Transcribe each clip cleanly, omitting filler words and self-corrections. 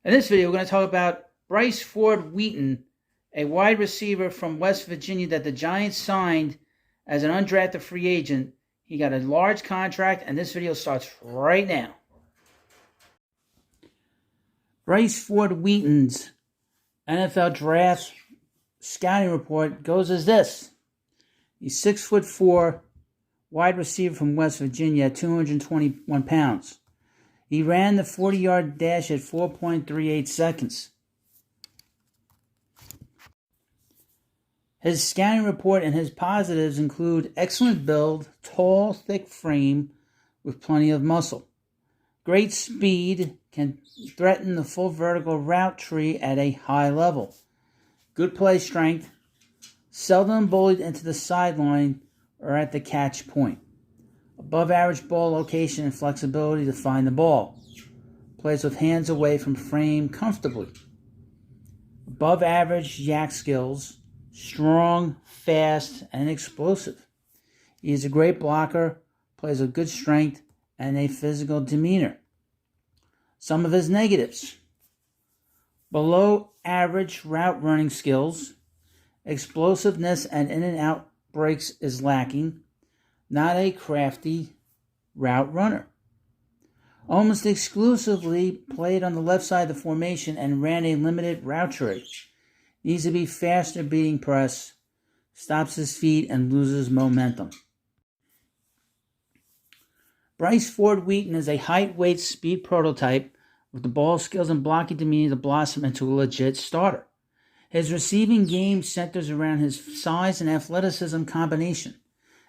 In this video, we're going to talk about Bryce Ford-Wheaton, a wide receiver from West Virginia that the Giants signed as an undrafted free agent. He got a large contract, and this video starts right now. Bryce Ford-Wheaton's NFL draft scouting report goes as this. He's 6'4", wide receiver from West Virginia at 221 pounds. He ran the 40-yard dash at 4.38 seconds. His scouting report and his positives include excellent build, tall, thick frame with plenty of muscle. Great speed, can threaten the full vertical route tree at a high level. Good play strength, seldom bullied into the sideline or at the catch point. Above average ball location and flexibility to find the ball. Plays with hands away from frame comfortably. Above average yak skills. Strong, fast, and explosive. He is a great blocker. Plays with good strength and a physical demeanor. Some of his negatives. Below average route running skills. Explosiveness and in and out breaks is lacking. Not a crafty route runner. Almost exclusively played on the left side of the formation and ran a limited route tree. Needs to be faster beating press. Stops his feet and loses momentum. Bryce Ford-Wheaton is a height, weight, speed prototype with the ball skills and blocking demeanor to blossom into a legit starter. His receiving game centers around his size and athleticism combination.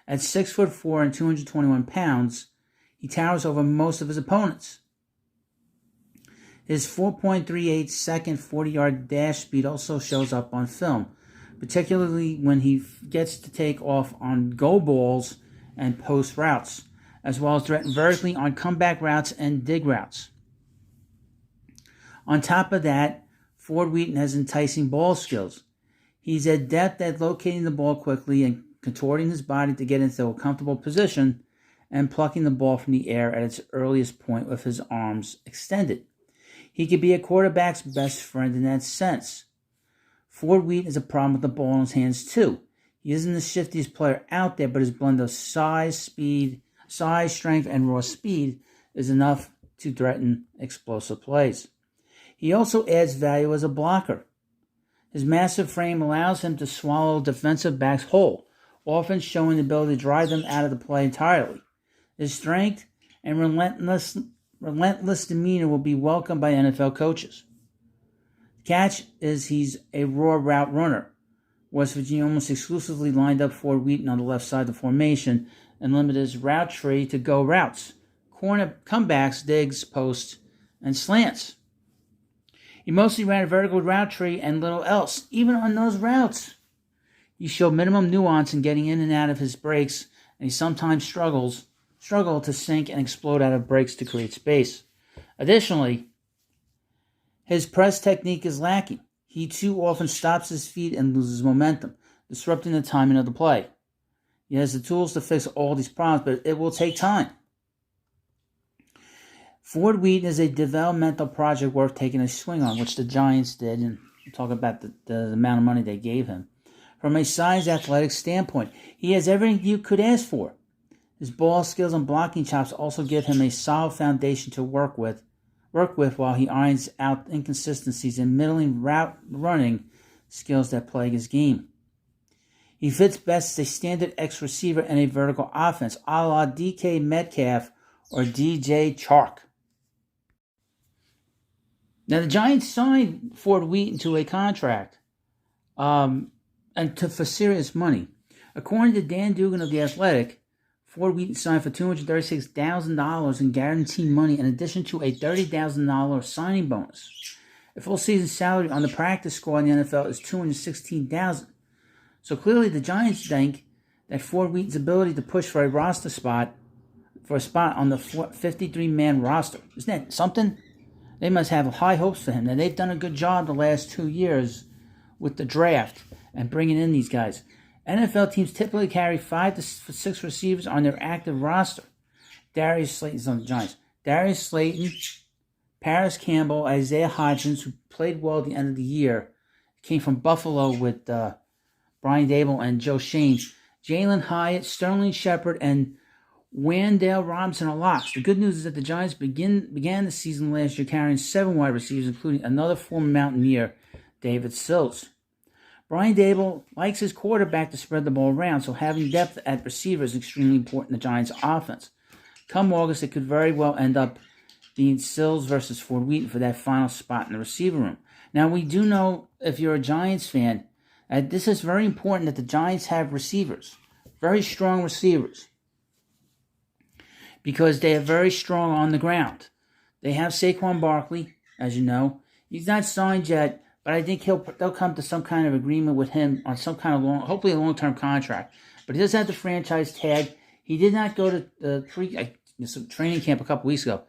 At 6'4" and 221 pounds, he towers over most of his opponents. His 4.38 second 40-yard dash speed also shows up on film, particularly when he gets to take off on go balls and post routes, as well as threaten vertically on comeback routes and dig routes. On top of that, Ford-Wheaton has enticing ball skills. He's adept at locating the ball quickly and contorting his body to get into a comfortable position and plucking the ball from the air at its earliest point with his arms extended. He could be a quarterback's best friend in that sense. Ford-Wheaton has a problem with the ball in his hands too. He isn't the shiftiest player out there, but his blend of size, strength, and raw speed is enough to threaten explosive plays. He also adds value as a blocker. His massive frame allows him to swallow defensive backs whole, often showing the ability to drive them out of the play entirely. His strength and relentless demeanor will be welcomed by NFL coaches. The catch is he's a raw route runner. West Virginia almost exclusively lined up Ford-Wheaton on the left side of the formation and limited his route tree to go routes, corner comebacks, digs, posts, and slants. He mostly ran a vertical route tree and little else, even on those routes. He showed minimum nuance in getting in and out of his breaks, and he sometimes struggle to sink and explode out of breaks to create space. Additionally, his press technique is lacking. He too often stops his feet and loses momentum, disrupting the timing of the play. He has the tools to fix all these problems, but it will take time. Ford-Wheaton is a developmental project worth taking a swing on, which the Giants did, and we'll talk about the amount of money they gave him. From a size athletic standpoint, he has everything you could ask for. His ball skills and blocking chops also give him a solid foundation to work with while he irons out inconsistencies in middling route running skills that plague his game. He fits best as a standard X receiver in a vertical offense, a la DK Metcalf or DJ Chark. Now, the Giants signed Ford-Wheaton to a contract for serious money. According to Dan Dugan of The Athletic, Ford-Wheaton signed for $236,000 in guaranteed money in addition to a $30,000 signing bonus. A full season salary on the practice squad in the NFL is $216,000. So clearly the Giants think that Ford-Wheaton's ability to push for a spot on the 53-man roster. Isn't that something? They must have high hopes for him. Now, they've done a good job the last 2 years with the draft and bringing in these guys. NFL teams typically carry 5 to 6 receivers on their active roster. Darius Slayton's on the Giants. Darius Slayton, Paris Campbell, Isaiah Hodgins, who played well at the end of the year, came from Buffalo with Brian Dable and Joe Shane. Jalen Hyatt, Sterling Shepard, and Wandale Robinson are locks. The good news is that the Giants began the season last year carrying 7 wide receivers, including another former Mountaineer, David Sills. Brian Dable likes his quarterback to spread the ball around, so having depth at receiver is extremely important in the Giants' offense. Come August, it could very well end up being Sills versus Ford-Wheaton for that final spot in the receiver room. Now, we do know, if you're a Giants fan, this is very important that the Giants have receivers, very strong receivers, because they are very strong on the ground. They have Saquon Barkley, as you know. He's not signed yet, but I think they'll come to some kind of agreement with him on some kind of hopefully a long-term contract. But he does have the franchise tag. He did not go to the training camp a couple weeks ago.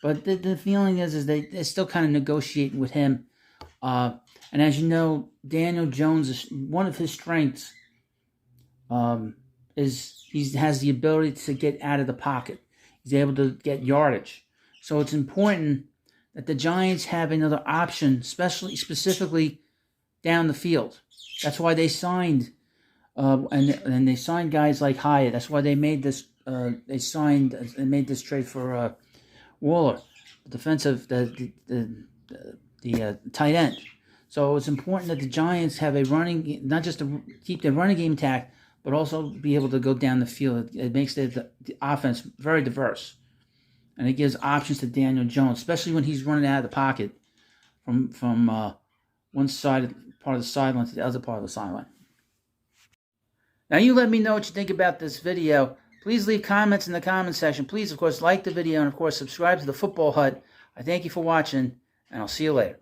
But the feeling is they're still kind of negotiating with him. And as you know, Daniel Jones, one of his strengths is he has the ability to get out of the pocket. He's able to get yardage. So it's important that the Giants have another option, specifically down the field. That's why they signed, and they signed guys like Hyatt. That's why they made this. They made this trade for Waller, the tight end. So it's important that the Giants have a running, not just to keep their running game intact, but also be able to go down the field. It makes the offense very diverse. And it gives options to Daniel Jones, especially when he's running out of the pocket from one side part of the sideline to the other part of the sideline. Now, you let me know what you think about this video. Please leave comments in the comment section. Please, of course, like the video and, of course, subscribe to the Football Hut. I thank you for watching, and I'll see you later.